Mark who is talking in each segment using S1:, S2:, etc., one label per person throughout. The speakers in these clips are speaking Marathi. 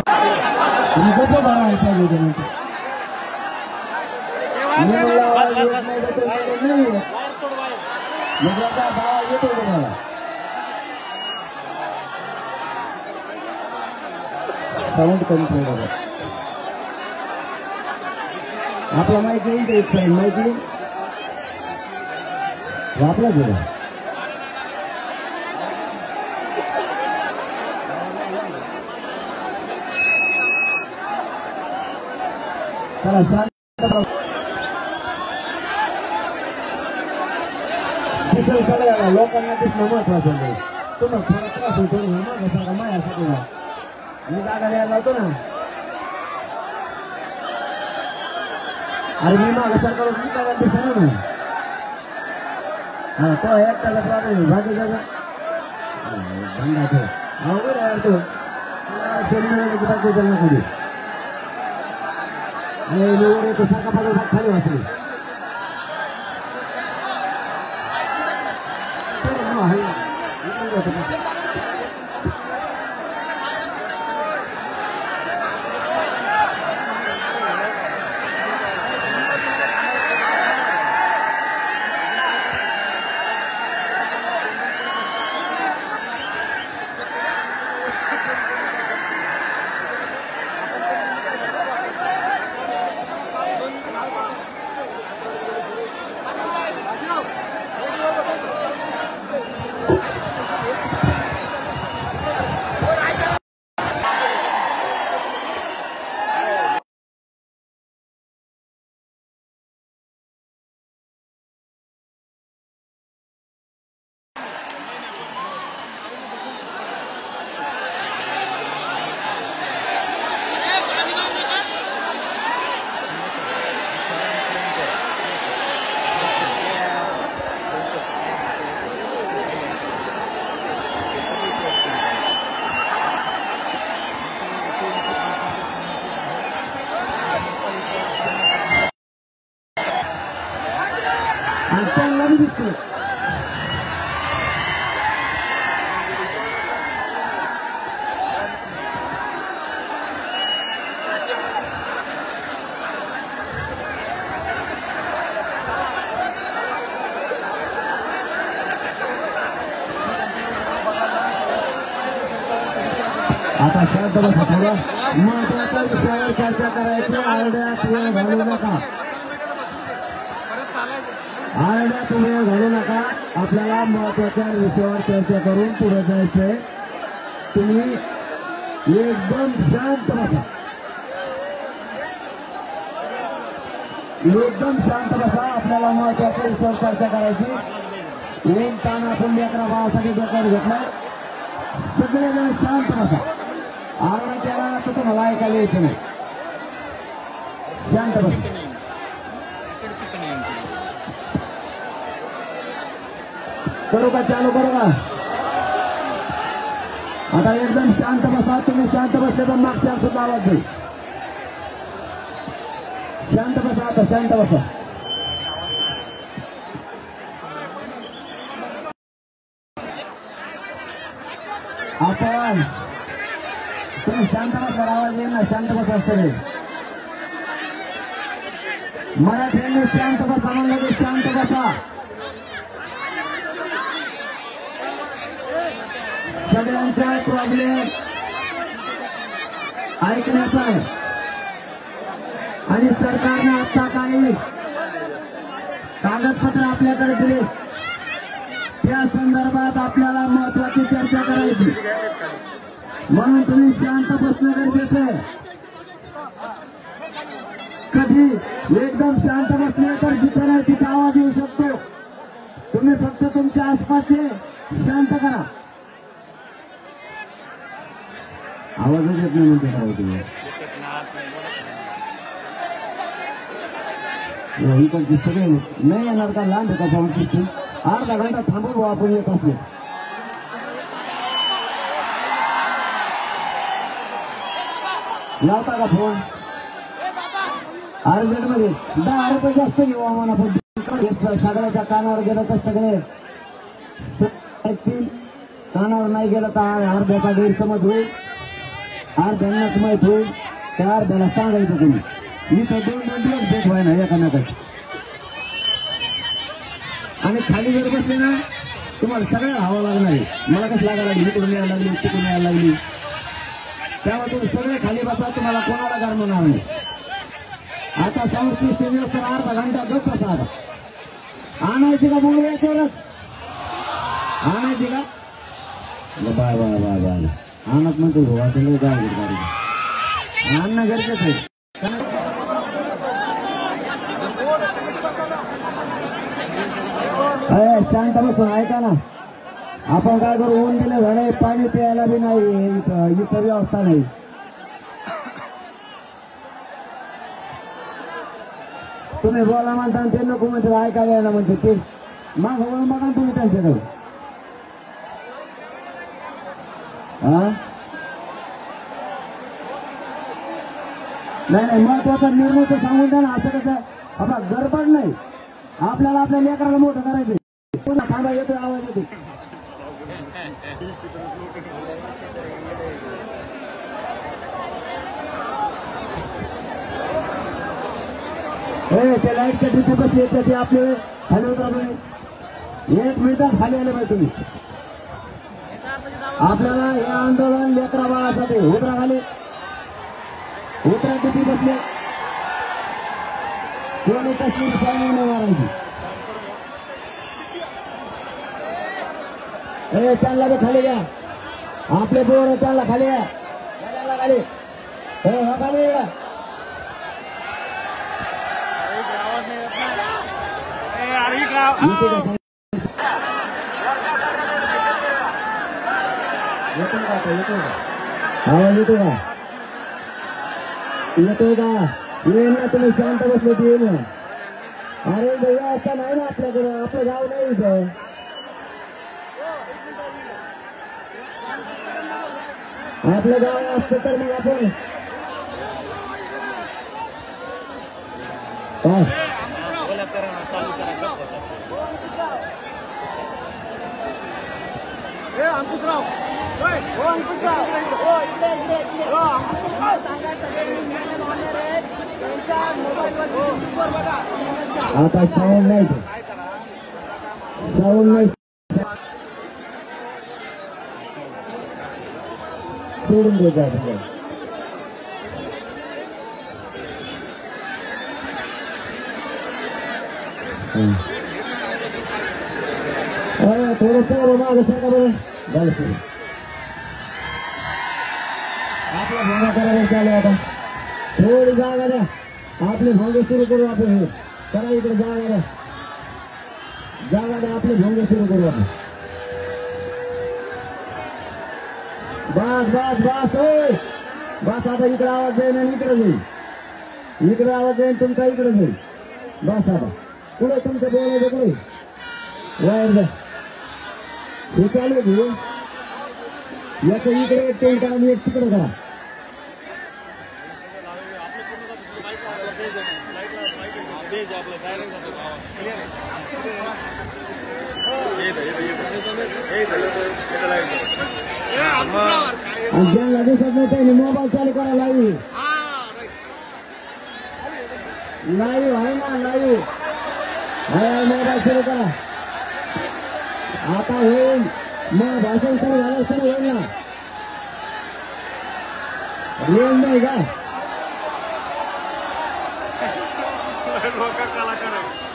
S1: कसं भरायचं येतो तुम्हाला साऊंड कमी ठेवलं आपला माहिती येईल माहिती आपला गेला चला शांत दिसेल सगळ्या लोकांना दिसणं महत्वाचं नाही तुम्हाला थोडा त्रास होतो मागासारखा मायासाठी ना मी जागा द्यायला लावतो ना अरे मी मागासारखा मी काय दिसणार ना हा तो एकट्याचा प्रॉब्लेम बाकी जागा धंदा तो अवघड आहे तो शरीराची बाकी चालना कधी आणि तो सारखा पडला खाली वाचली आता शांत बसा थोडं महत्वाच्या विषयावर चर्चा करायची आरड्यात वेळ घालू नका आरड्यात वेळ घालू नका आपल्याला महत्वाच्या विषयावर चर्चा करून पुढे जायचंय तुम्ही एकदम शांत बसा एकदम शांत बसा आपल्याला महत्वाच्या विषयावर चर्चा करायची एक ताण आपण लेकरा भावासाठी डोक्यावर घेतलाय सगळेजण शांत बसा आरडा त्याला तर तुम्हाला ऐकायला यायचं नाही शांत बसा करू का चालू करू का आता एकदम शांत बसा तुम्ही शांत बसले तर मागच्या सुद्धा आवाज जाईल शांत बसा आता शांत बसा आपण तुम्ही शांत बसा आवाज येईल ना शांत बसा सगळे मराठ्यांनी शांत बसा म्हणलं की शांत बसा सगळ्यांचा प्रॉब्लेम ऐकण्याचा आहे आणि सरकारने आता काही कागदपत्र आपल्याकडे दिले त्या संदर्भात आपल्याला महत्वाची चर्चा करायची म्हणून तुम्ही शांत बसणं गरजेचं आहे कधी एकदम शांत बसले तर जिथे नाही तिथे आवाज येऊ शकतो तुम्ही फक्त तुमच्या आसपासचे शांत करा आवाजच येत नाही म्हणते काय तुम्ही इकडची सगळे नाही येणार का लांब आहे का साऊंड सिस्टीम अर्धा घंटा थांबू आपण येत असले लावता का फोन अर्जंट मध्ये 10 रुपये जास्त घेऊ आम्हाला पण सगळ्याच्या कानावर गेलं तर सगळे कानावर नाही गेलं तर अर्ध्याचा गैरसमज होईल अर्ध्यांनाच माहित होईल त्या अर्ध्याला सांगायचं तुम्ही इथं 2-2 दिवस भेट व्हाय ना एकामेकाची. आणि खाली जर बसले ना तुम्हाला सगळ्या हवा लागणार आहे. मला कसं लागायला लागली, इकडून यायला लागली, तिकडून यायला लागली. त्यामुळे तुम्ही सगळे खाली बसा, तुम्हाला कोणाला गरमणार नाही. आता साऊंड सिस्टीम तर अर्धा घंटा गप्प बसा. आता आणायची का मुलं याच्यावरच आणायची का बाय बाय बाय बाय आणत म्हणतो वाटेल काय आणणं गरजेचं आहे. शांत बसून ऐका ना. आपण काय करू, ऊन दिलं झालंय, पाणी प्यायला बी नाही, इथं व्यवस्था नाही. तुम्ही बोला म्हणता ते नको म्हणते, ऐकायला यायला म्हणते ते माग वळून बघा तुम्ही त्यांच्याकडे. नाही महत्वाचा निर्णय तर सांगून द्या ना. असं कसं आता गडबड नाही, आपल्याला आपल्या लेकराला मोठं करायचं. पुन्हा थांबा, येतोय आवाज येतो. ते लाईटच्या तिथे बसले ते आपले खाली उतरा तुम्ही. 1 मिनिटात खाली आले पाहिजे तुम्ही. आपल्याला हे आंदोलन लेकरा बाळासाठी उतरा खाली. उतरा तिथे बसले. कोणी कश्मीर शाही नाही मारायची. त्यांना बी खाली घ्या. आपले बोर त्यांना खाली घ्या. खाली खाली आवाज येतो का? येतोय का? येईल ना. तुम्ही शांत बसले ते येईल ना. अरे भैया असं नाही ना आपल्याकडं, आपलं गाव नाही इथं. आपलं गाव असतं तर मग आपण
S2: अंकुशराव
S1: आता साऊंड नाही, साऊंड नाही, सोडून द्यायचं आपल्याला. थोडं मागं सरका बरं. झालं सुरू. आपल्या भोंगा करायला चालू. आता थोडी जागा द्या, आपले भोंगे सुरू करू. आपण हे करा इकडे जागा द्या, जागा द्या, आपले भोंगे सुरू करू आपण. बस बस बस होय बस. आता इकडे आवाज जाईल आणि इकडे जाईल, इकडे आवाज जाईल तुमचा, इकडे जाईल. बस आता पुढे तुमचं बोलायचं पुढे वायर द्या. हे चालू घेऊ. याचं इकडे एक टेंट करा आणि एक तिकडे करा. आणि ज्यांना दिसत नाही त्यांनी मोबाईल चालू करा. लाईव्ह लाईव्ह आहे ना, लाईव्ह मोबाईल सुरू करा. आता होईल मग भाषण सुरू झालं, सुरू होईल ना. रेंज नाही का?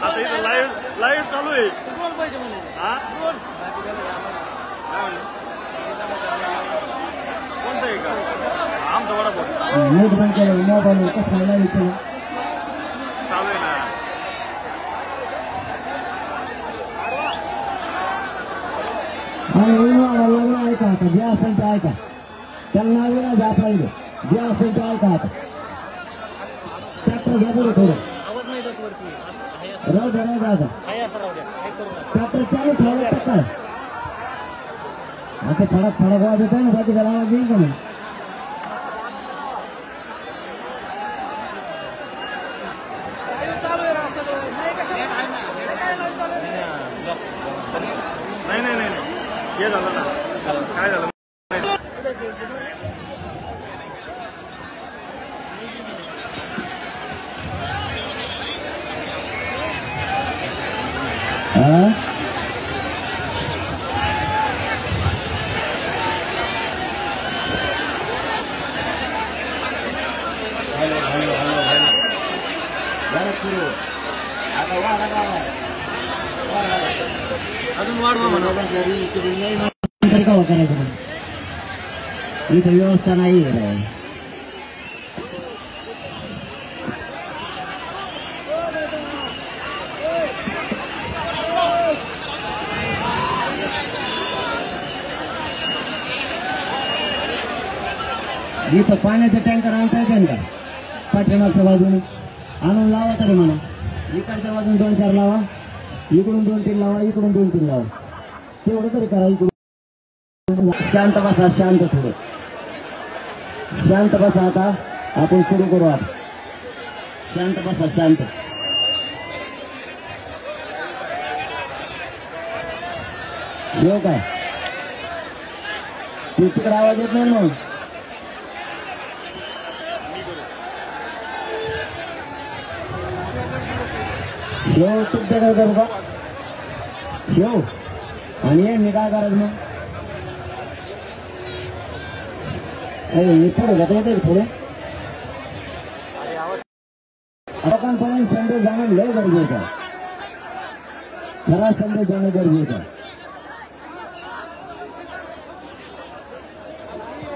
S2: आता इथं लाईव्ह चालू आहे. कोणतं आहे का? आमचा वडापाव
S1: नेट बंद केलं, मोबाईल कसं लाईव्ह
S2: चालू आहे ना.
S1: लग्न ऐका. आता जे असेल ते ऐका. त्यांना विना आपला इथे जे असेल ते ऐका. आता ट्रॅक्टर घ्या बरं थोडं. राहू द्या राहू द्या. आता ट्रॅक्टर चालू ठेवलं तर काय आता फडक फडक आवाज येत आहे ना. बाकी त्याला आवाज येईल का नाही?
S2: नाही हे झालं ना. काय झालं
S1: हा? झालं सुरू. आता वाढा गावा.
S2: अजून वाढवा म्हणा.
S1: नंतर का करायचं मग? इथं व्यवस्था नाही आहे. इथं पाण्याचं टँकर आणता येते का पाठीमागच्या बाजूने आणून लावा तरी म्हणा. इकडच्या बाजून 2-4 लावा, इकडून 2-3 लावा, इकडून 2-3 लावा. तेवढं तरी करा. इकडून शांत बसा, शांत थोडं शांत बसा. आता आपण सुरू करू. आता शांत बसा, शांत. येऊ काय तू तिकडे आवाज येत नाही मग. शेव तुमच्याकडे करू का शेव? आणि मी काय करायचं मग? मी पुढे घेता येते थोडे. लोकांपर्यंत संदेश जाणं लय गरजेचं आहे. खरा संदेश जाणं गरजेचं आहे.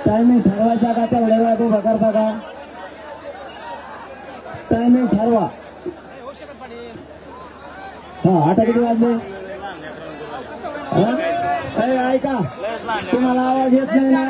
S1: टायमिंग ठरवायचा का? तेवढ्या वेळात उभा करता का? टायमिंग ठरवा. हा आता किती वाजले? ऐका तुम्हाला आवाज येत नाही ना?